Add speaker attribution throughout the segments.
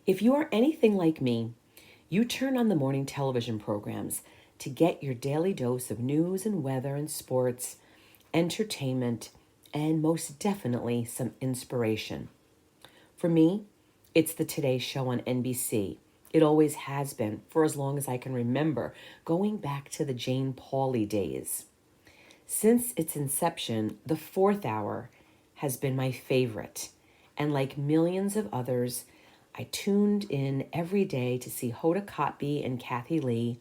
Speaker 1: If you are anything like me, you turn on the morning television programs to get your daily dose of news and weather and sports, entertainment, and most definitely some inspiration. For me, it's the Today Show on NBC. It always has been for as long as I can remember, going back to the Jane Pauley days. Since its inception, the fourth hour has been my favorite. And like millions of others, I tuned in every day to see Hoda Kotb and Kathy Lee,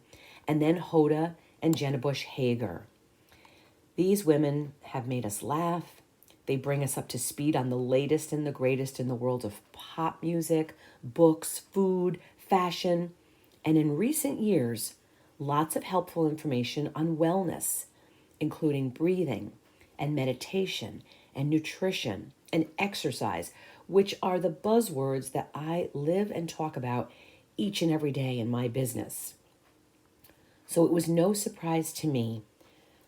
Speaker 1: and then Hoda and Jenna Bush Hager. These women have made us laugh. They bring us up to speed on the latest and the greatest in the world of pop music, books, food, fashion, and in recent years, lots of helpful information on wellness, including breathing and meditation and nutrition and exercise, which are the buzzwords that I live and talk about each and every day in my business. So it was no surprise to me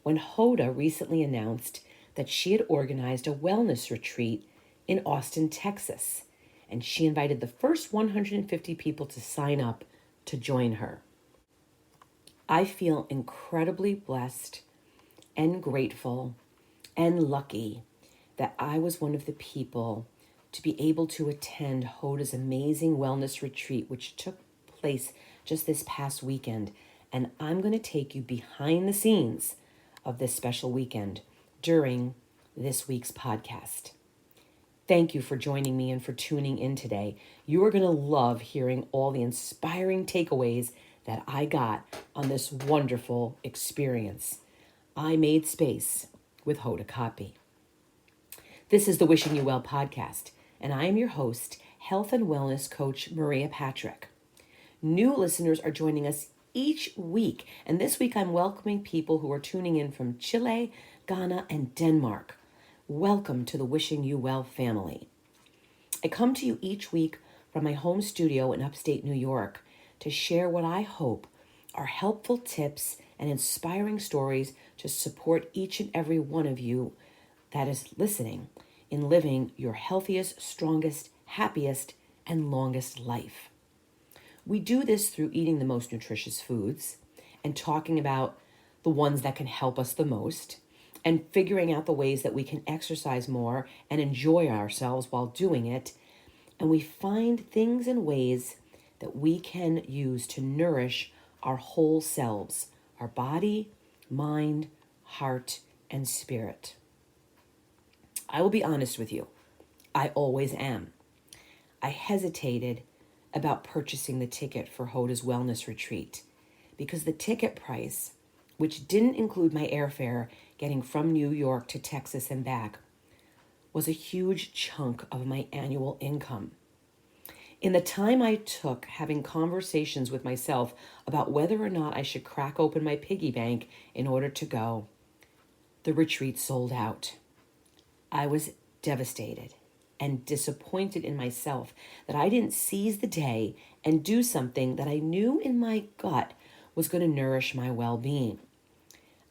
Speaker 1: when Hoda recently announced that she had organized a wellness retreat in Austin, Texas, and she invited the first 150 people to sign up to join her. I feel incredibly blessed and grateful and lucky that I was one of the people to be able to attend Hoda's amazing wellness retreat, which took place just this past weekend. And I'm going to take you behind the scenes of this special weekend during this week's podcast. Thank you for joining me and for tuning in today. You are going to love hearing all the inspiring takeaways that I got on this wonderful experience. I made space with Hoda Kotb. This is the Wishing You Well podcast, and I am your host, health and wellness coach Maria Patrick. New listeners are joining us each week, and this week I'm welcoming people who are tuning in from Chile, Ghana, and Denmark. Welcome to the Wishing You Well family. I come to you each week from my home studio in upstate New York to share what I hope are helpful tips and inspiring stories to support each and every one of you that is listening in living your healthiest, strongest, happiest, and longest life. We do this through eating the most nutritious foods and talking about the ones that can help us the most and figuring out the ways that we can exercise more and enjoy ourselves while doing it. And we find things and ways that we can use to nourish our whole selves, our body, mind, heart, and spirit. I will be honest with you. I always am. I hesitated about purchasing the ticket for Hoda's wellness retreat because the ticket price, which didn't include my airfare getting from New York to Texas and back, was a huge chunk of my annual income. In the time I took having conversations with myself about whether or not I should crack open my piggy bank in order to go, the retreat sold out. I was devastated and disappointed in myself that I didn't seize the day and do something that I knew in my gut was going to nourish my well-being.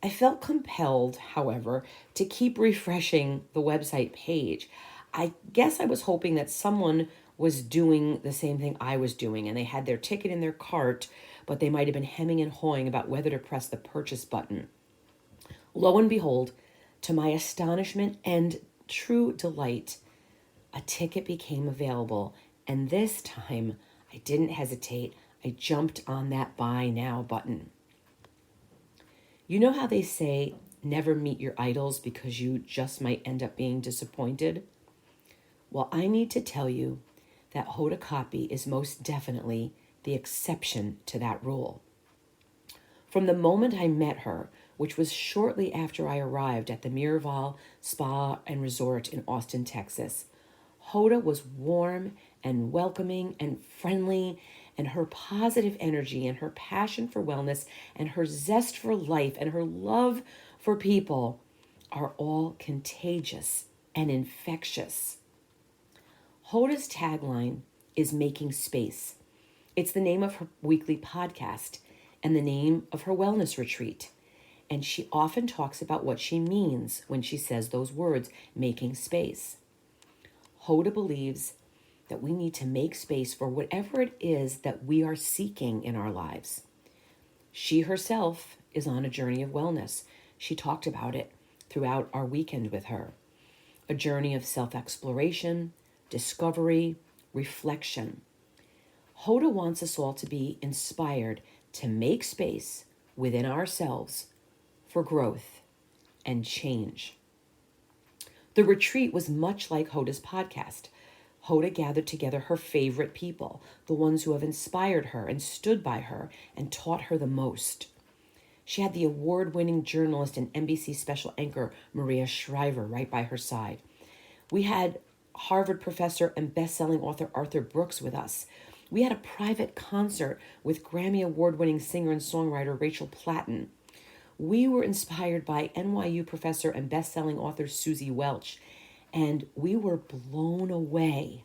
Speaker 1: I felt compelled, however, to keep refreshing the website page. I guess I was hoping that someone was doing the same thing I was doing, and they had their ticket in their cart, but they might have been hemming and hawing about whether to press the purchase button. Lo and behold, to my astonishment and true delight, a ticket became available, and this time I didn't hesitate. I jumped on that buy now button. You know how they say never meet your idols because you just might end up being disappointed? Well, I need to tell you that Hoda Kotb is most definitely the exception to that rule. From the moment I met her, which was shortly after I arrived at the Miraval Spa and Resort in Austin, Texas, Hoda was warm and welcoming and friendly, and her positive energy and her passion for wellness and her zest for life and her love for people are all contagious and infectious. Hoda's tagline is making space. It's the name of her weekly podcast and the name of her wellness retreat. And she often talks about what she means when she says those words, making space. Hoda believes that we need to make space for whatever it is that we are seeking in our lives. She herself is on a journey of wellness. She talked about it throughout our weekend with her. A journey of self-exploration, discovery, reflection. Hoda wants us all to be inspired to make space within ourselves for growth and change. The retreat was much like Hoda's podcast. Hoda gathered together her favorite people, the ones who have inspired her and stood by her and taught her the most. She had the award-winning journalist and NBC special anchor Maria Shriver right by her side. We had Harvard professor and best-selling author Arthur Brooks with us. We had a private concert with Grammy award-winning singer and songwriter Rachel Platten. We were inspired by NYU professor and best-selling author Susie Welch, and we were blown away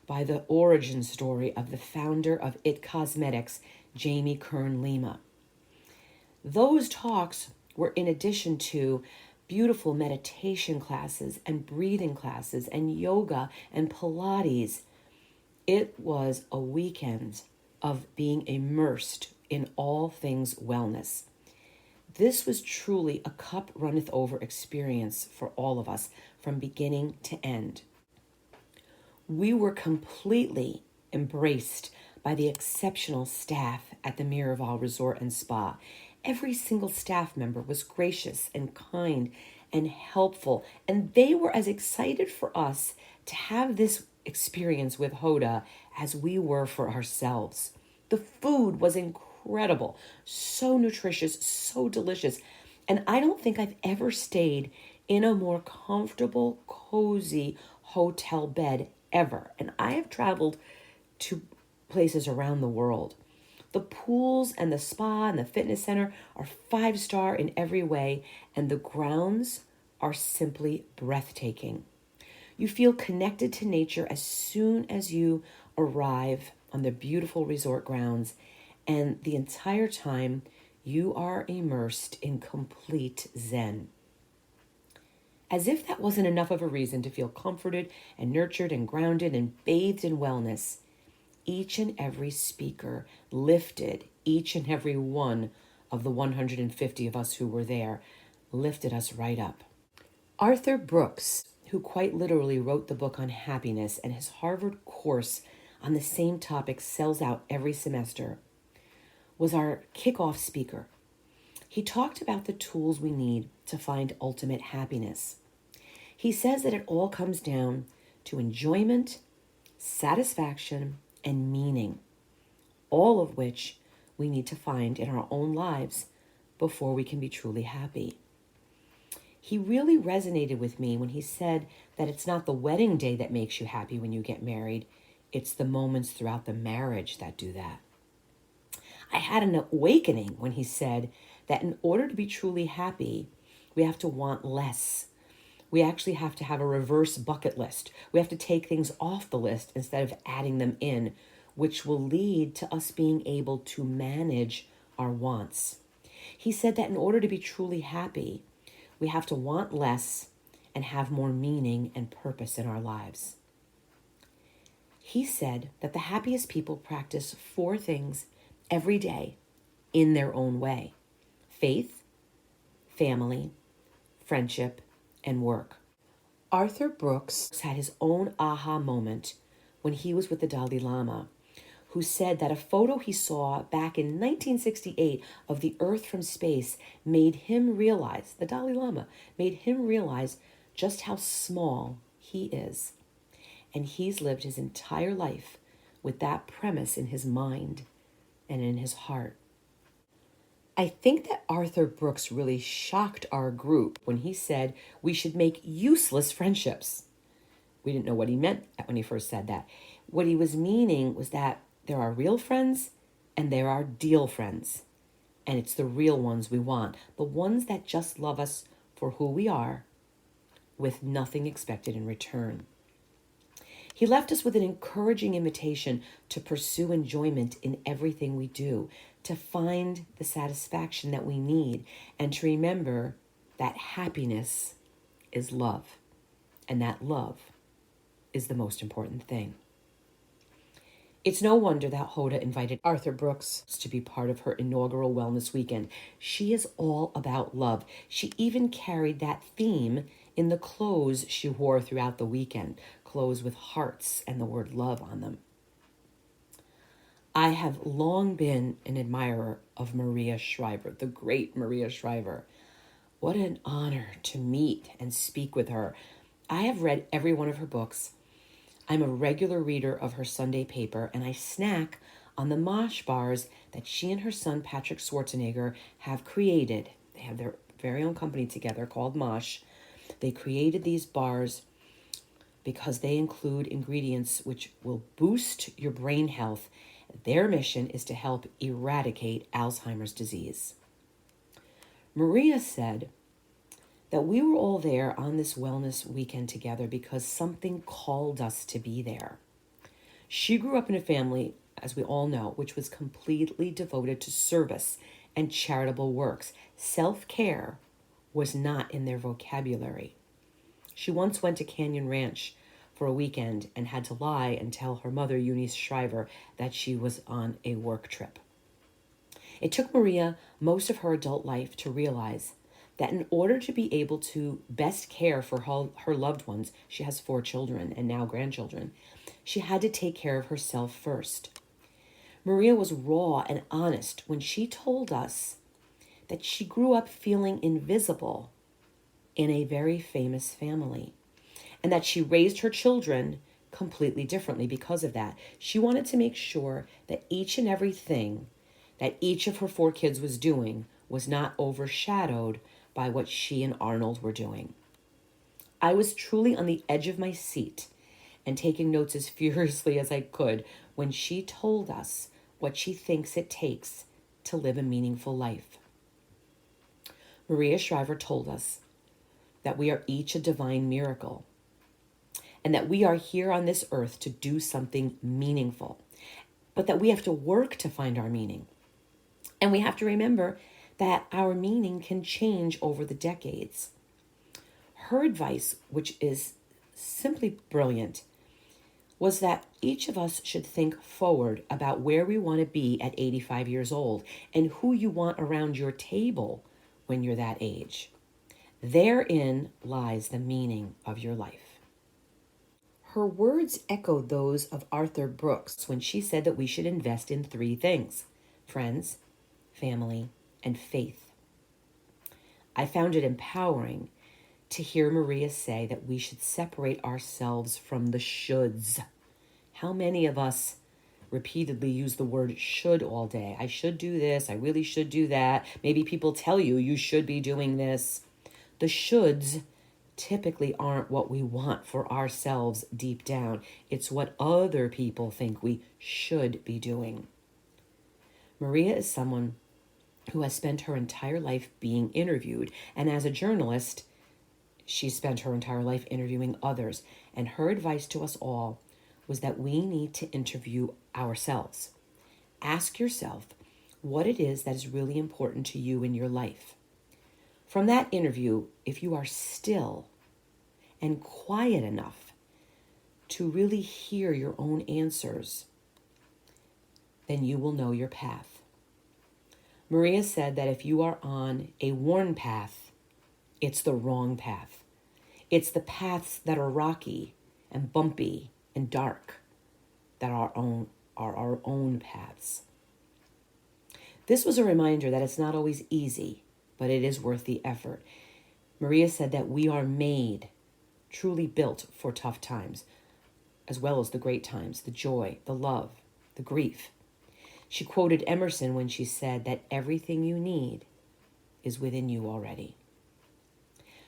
Speaker 1: by the origin story of the founder of IT Cosmetics, Jamie Kern Lima. Those talks were in addition to beautiful meditation classes and breathing classes and yoga and Pilates. It was a weekend of being immersed in all things wellness. This was truly a cup runneth over experience for all of us from beginning to end. We were completely embraced by the exceptional staff at the Miraval Resort and Spa. Every single staff member was gracious and kind and helpful, and they were as excited for us to have this experience with Hoda as we were for ourselves. The food was incredible, so nutritious, so delicious, and I don't think I've ever stayed in a more comfortable, cozy hotel bed ever. And I have traveled to places around the world. The pools and the spa and the fitness center are 5-star in every way, and the grounds are simply breathtaking. You feel connected to nature as soon as you arrive on the beautiful resort grounds, and the entire time you are immersed in complete zen. As if that wasn't enough of a reason to feel comforted and nurtured and grounded and bathed in wellness, each and every speaker lifted each and every one of the 150 of us who were there, lifted us right up. Arthur Brooks, who quite literally wrote the book on happiness, and his Harvard course on the same topic sells out every semester, was our kickoff speaker. He talked about the tools we need to find ultimate happiness. He says that it all comes down to enjoyment, satisfaction, and meaning, all of which we need to find in our own lives before we can be truly happy. He really resonated with me when he said that it's not the wedding day that makes you happy when you get married, it's the moments throughout the marriage that do that. I had an awakening when he said that in order to be truly happy, we have to want less. We actually have to have a reverse bucket list. We have to take things off the list instead of adding them in, which will lead to us being able to manage our wants. He said that in order to be truly happy, we have to want less and have more meaning and purpose in our lives. He said that the happiest people practice 4 things every day in their own way: faith, family, friendship, and work. Arthur Brooks had his own aha moment when he was with the Dalai Lama, who said that a photo he saw back in 1968 of the Earth from space made him realize, the Dalai Lama made him realize just how small he is. And he's lived his entire life with that premise in his mind and in his heart. I think that Arthur Brooks really shocked our group when he said we should make useless friendships. We didn't know what he meant when he first said that. What he was meaning was that there are real friends and there are deal friends. And it's the real ones we want, the ones that just love us for who we are with nothing expected in return. He left us with an encouraging invitation to pursue enjoyment in everything we do, to find the satisfaction that we need, and to remember that happiness is love, and that love is the most important thing. It's no wonder that Hoda invited Arthur Brooks to be part of her inaugural wellness weekend. She is all about love. She even carried that theme in the clothes she wore throughout the weekend, clothes with hearts and the word love on them. I have long been an admirer of Maria Shriver, the great Maria Shriver. What an honor to meet and speak with her. I have read every one of her books. I'm a regular reader of her Sunday paper, and I snack on the mosh bars that she and her son Patrick Schwarzenegger have created. They have their very own company together called Mosh. They created these bars because they include ingredients which will boost your brain health. Their mission is to help eradicate Alzheimer's disease. Maria said that we were all there on this wellness weekend together because something called us to be there. She grew up in a family, as we all know, which was completely devoted to service and charitable works. Self-care was not in their vocabulary. She once went to Canyon Ranch for a weekend and had to lie and tell her mother, Eunice Shriver, that she was on a work trip. It took Maria most of her adult life to realize that in order to be able to best care for her loved ones, she has 4 children and now grandchildren, she had to take care of herself first. Maria was raw and honest when she told us that she grew up feeling invisible in a very famous family and that she raised her children completely differently because of that. She wanted to make sure that each and everything that each of her 4 kids was doing was not overshadowed by what she and Arnold were doing. I was truly on the edge of my seat and taking notes as furiously as I could when she told us what she thinks it takes to live a meaningful life. Maria Shriver told us that we are each a divine miracle and that we are here on this earth to do something meaningful, but that we have to work to find our meaning. And we have to remember that our meaning can change over the decades. Her advice, which is simply brilliant, was that each of us should think forward about where we want to be at 85 years old and who you want around your table when you're that age. Therein lies the meaning of your life. Her words echoed those of Arthur Brooks when she said that we should invest in 3 things: friends, family, and faith. I found it empowering to hear Maria say that we should separate ourselves from the shoulds. How many of us repeatedly use the word should all day? I should do this. I really should do that. Maybe people tell you you should be doing this. The shoulds typically aren't what we want for ourselves deep down. It's what other people think we should be doing. Maria is someone who has spent her entire life being interviewed. And as a journalist, she spent her entire life interviewing others. And her advice to us all was that we need to interview ourselves. Ask yourself what it is that is really important to you in your life. From that interview, if you are still and quiet enough to really hear your own answers, then you will know your path. Maria said that if you are on a worn path, it's the wrong path. It's the paths that are rocky and bumpy and dark that are our own paths. This was a reminder that it's not always easy, but it is worth the effort. Maria said that we are made, truly built for tough times, as well as the great times, the joy, the love, the grief. She quoted Emerson when she said that everything you need is within you already.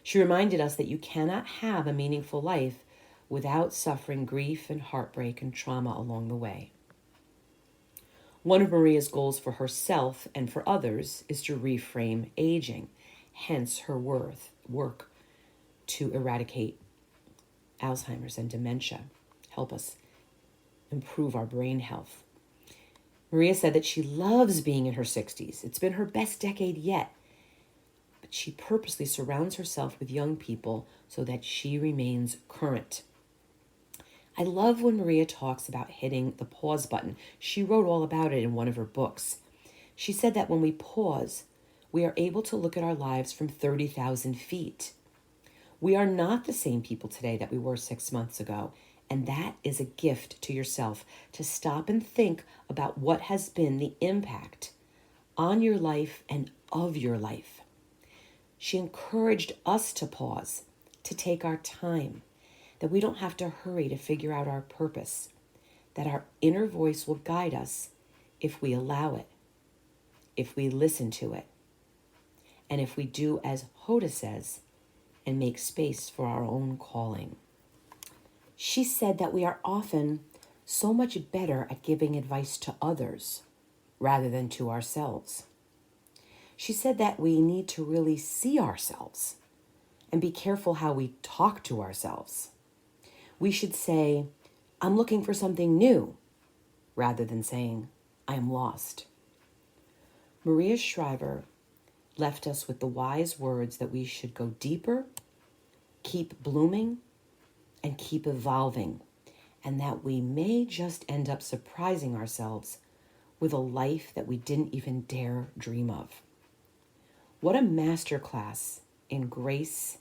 Speaker 1: She reminded us that you cannot have a meaningful life without suffering grief and heartbreak and trauma along the way. One of Maria's goals for herself and for others is to reframe aging, hence her work to eradicate Alzheimer's and dementia, help us improve our brain health. Maria said that she loves being in her 60s. It's been her best decade yet. But she purposely surrounds herself with young people so that she remains current. I love when Maria talks about hitting the pause button. She wrote all about it in one of her books. She said that when we pause, we are able to look at our lives from 30,000 feet. We are not the same people today that we were 6 months ago. And that is a gift to yourself, to stop and think about what has been the impact on your life and of your life. She encouraged us to pause, to take our time, that we don't have to hurry to figure out our purpose, that our inner voice will guide us if we allow it, if we listen to it, and if we do as Hoda says, and make space for our own calling. She said that we are often so much better at giving advice to others rather than to ourselves. She said that we need to really see ourselves and be careful how we talk to ourselves. We should say, I'm looking for something new, rather than saying, I am lost. Maria Shriver left us with the wise words that we should go deeper, keep blooming, and keep evolving, and that we may just end up surprising ourselves with a life that we didn't even dare dream of. What a masterclass in grace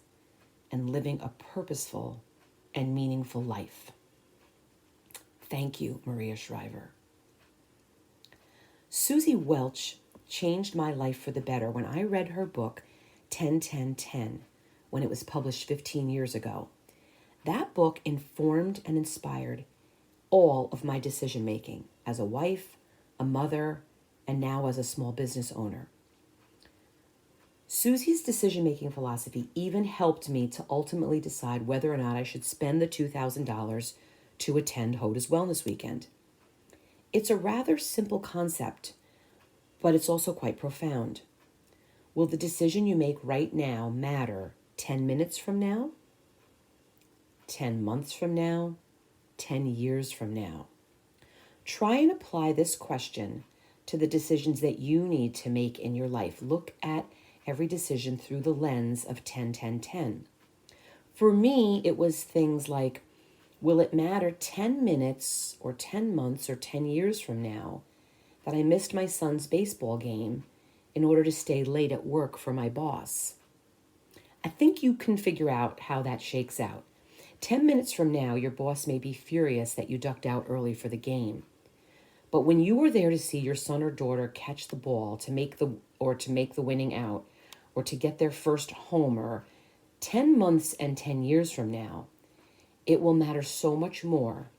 Speaker 1: and living a purposeful and meaningful life. Thank you, Maria Shriver. Susie Welch changed my life for the better when I read her book, 10-10-10, when it was published 15 years ago. That book informed and inspired all of my decision-making as a wife, a mother, and now as a small business owner. Susie's decision-making philosophy even helped me to ultimately decide whether or not I should spend the $2,000 to attend Hoda's Wellness Weekend. It's a rather simple concept, but it's also quite profound. Will the decision you make right now matter 10 minutes from now? 10 months from now, 10 years from now? Try and apply this question to the decisions that you need to make in your life. Look at every decision through the lens of 10-10-10. For me, it was things like, will it matter 10 minutes or 10 months or 10 years from now that I missed my son's baseball game in order to stay late at work for my boss? I think you can figure out how that shakes out. 10 minutes from now, your boss may be furious that you ducked out early for the game. But when you were there to see your son or daughter catch the ball to make the winning out or to get their first homer, 10 months and 10 years from now, it will matter so much more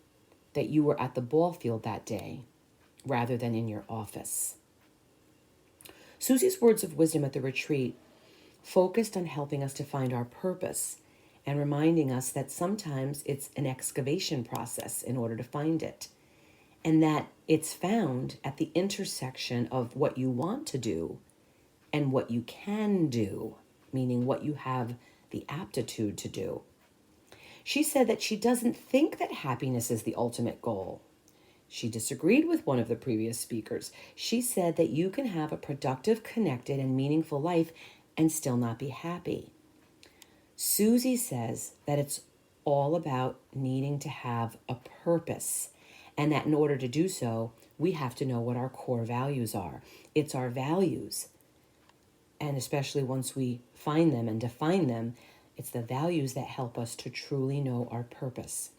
Speaker 1: that you were at the ball field that day rather than in your office. Susie's words of wisdom at the retreat focused on helping us to find our purpose and reminding us that sometimes it's an excavation process in order to find it, and that it's found at the intersection of what you want to do and what you can do, meaning what you have the aptitude to do. She said that she doesn't think that happiness is the ultimate goal. She disagreed with one of the previous speakers. She said that you can have a productive, connected, and meaningful life and still not be happy. Susie says that it's all about needing to have a purpose, and that in order to do so, we have to know what our core values are. It's our values, and especially once we find them and define them, it's the values that help us to truly know our purpose.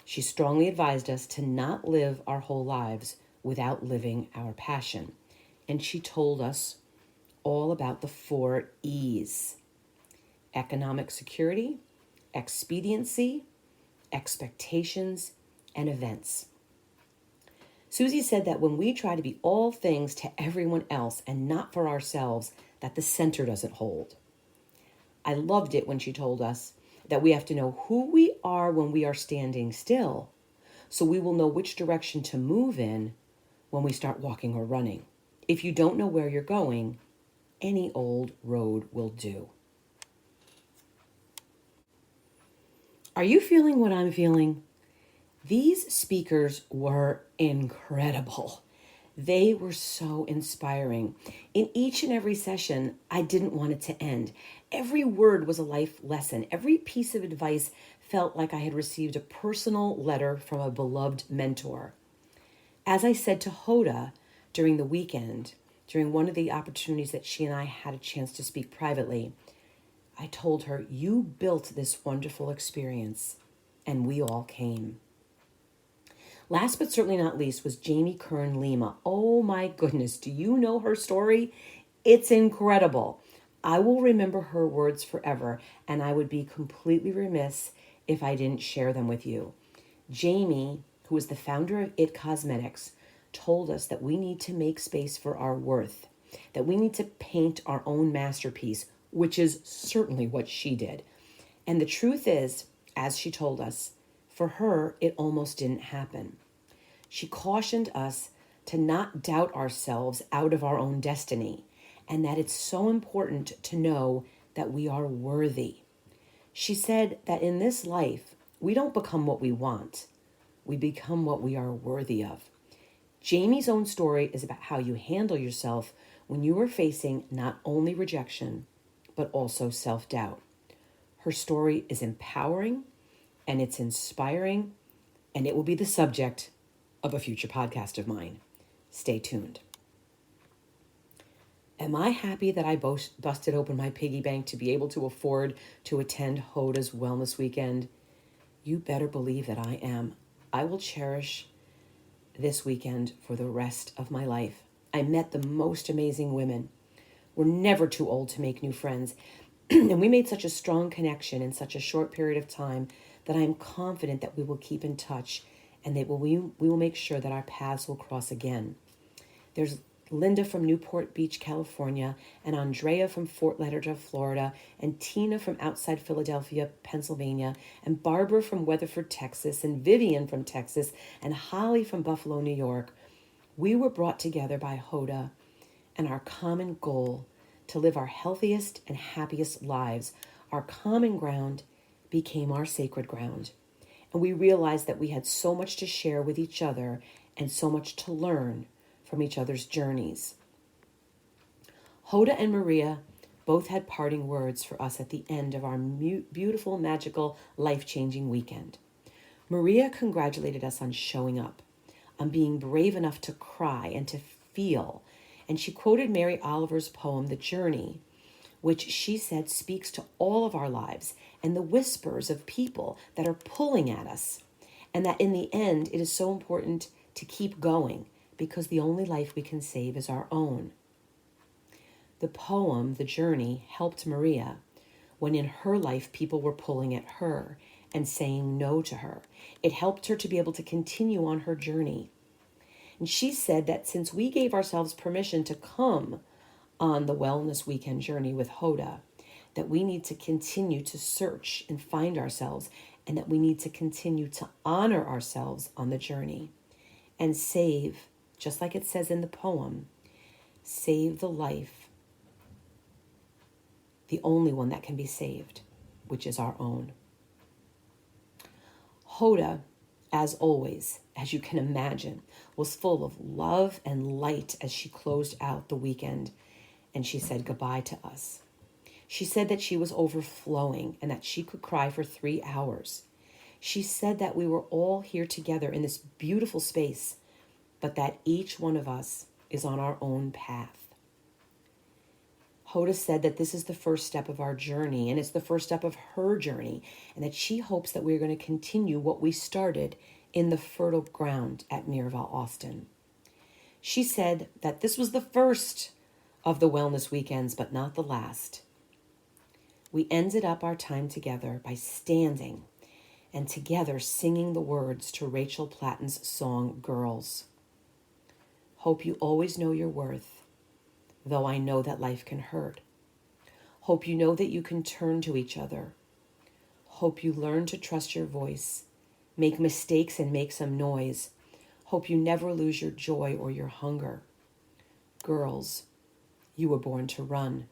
Speaker 1: She strongly advised us to not live our whole lives without living our passion, and she told us all about the 4 E's: economic security, expediency, expectations, and events. Susie said that when we try to be all things to everyone else and not for ourselves, that the center doesn't hold. I loved it when she told us that we have to know who we are when we are standing still, so we will know which direction to move in when we start walking or running. If you don't know where you're going, any old road will do. Are you feeling what I'm feeling? These speakers were incredible. They were so inspiring. In each and every session, I didn't want it to end. Every word was a life lesson. Every piece of advice felt like I had received a personal letter from a beloved mentor. As I said to Hoda during the weekend, during one of the opportunities that she and I had a chance to speak privately, I told her, "You built this wonderful experience, and we all came." Last but certainly not least was Jamie Kern Lima. Oh my goodness, do you know her story? It's incredible. I will remember her words forever, and I would be completely remiss if I didn't share them with you. Jamie, who is the founder of It Cosmetics, told us that we need to make space for our worth, that we need to paint our own masterpiece, which is certainly what she did. And the truth is, as she told us, for her, it almost didn't happen. She cautioned us to not doubt ourselves out of our own destiny, and that it's so important to know that we are worthy. She said that in this life, we don't become what we want. We become what we are worthy of. Jamie's own story is about how you handle yourself when you are facing not only rejection, but also self-doubt. Her story is empowering and it's inspiring, and it will be the subject of a future podcast of mine. Stay tuned. Am I happy that I busted open my piggy bank to be able to afford to attend Hoda's Wellness Weekend? You better believe that I am. I will cherish this weekend for the rest of my life. I met the most amazing women. We're never too old to make new friends. And we made such a strong connection in such a short period of time that I'm confident that we will keep in touch and that we will make sure that our paths will cross again. There's Linda from Newport Beach, California, and Andrea from Fort Lauderdale, Florida, and Tina from outside Philadelphia, Pennsylvania, and Barbara from Weatherford, Texas, and Vivian from Texas, and Holly from Buffalo, New York. We were brought together by Hoda and our common goal to live our healthiest and happiest lives. Our common ground became our sacred ground. And we realized that we had so much to share with each other and so much to learn from each other's journeys. Hoda and Maria both had parting words for us at the end of our beautiful, magical, life-changing weekend. Maria congratulated us on showing up, on being brave enough to cry and to feel, and she quoted Mary Oliver's poem, The Journey, which she said speaks to all of our lives and the whispers of people that are pulling at us, and that in the end, it is so important to keep going because the only life we can save is our own. The poem, The Journey, helped Maria when in her life people were pulling at her and saying no to her. It helped her to be able to continue on her journey. And she said that since we gave ourselves permission to come on the Wellness Weekend journey with Hoda, that we need to continue to search and find ourselves, and that we need to continue to honor ourselves on the journey and save, just like it says in the poem, save the life, the only one that can be saved, which is our own. Hoda, as always, as you can imagine, was full of love and light as she closed out the weekend and she said goodbye to us. She said that she was overflowing and that she could cry for 3 hours. She said that we were all here together in this beautiful space, but that each one of us is on our own path. Hoda said that this is the first step of our journey, and it's the first step of her journey, and that she hopes that we're going to continue what we started in the fertile ground at Miraval, Austin. She said that this was the first of the wellness weekends, but not the last. We ended up our time together by standing and together singing the words to Rachel Platten's song, Girls. Hope you always know your worth, though I know that life can hurt. Hope you know that you can turn to each other. Hope you learn to trust your voice, make mistakes and make some noise. Hope you never lose your joy or your hunger. Girls, you were born to run,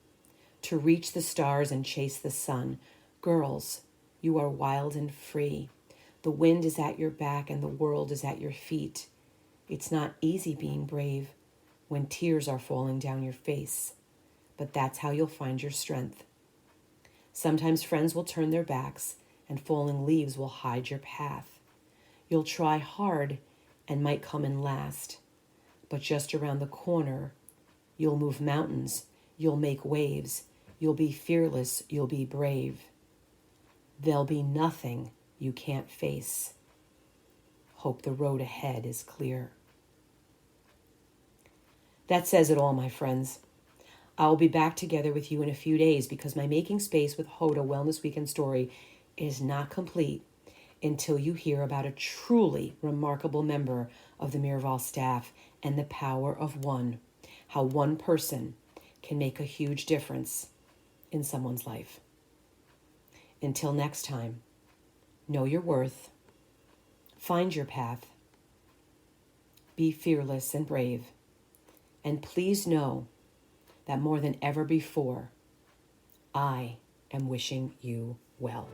Speaker 1: to reach the stars and chase the sun. Girls, you are wild and free. The wind is at your back and the world is at your feet. It's not easy being brave when tears are falling down your face, but that's how you'll find your strength. Sometimes friends will turn their backs and falling leaves will hide your path. You'll try hard and might come in last, but just around the corner, you'll move mountains, you'll make waves, you'll be fearless, you'll be brave. There'll be nothing you can't face. Hope the road ahead is clear. That says it all, my friends. I'll be back together with you in a few days because my Making Space with Hoda Wellness Weekend story is not complete until you hear about a truly remarkable member of the Miraval staff and the power of one, how one person can make a huge difference in someone's life. Until next time, know your worth, find your path, be fearless and brave, and please know that more than ever before, I am wishing you well.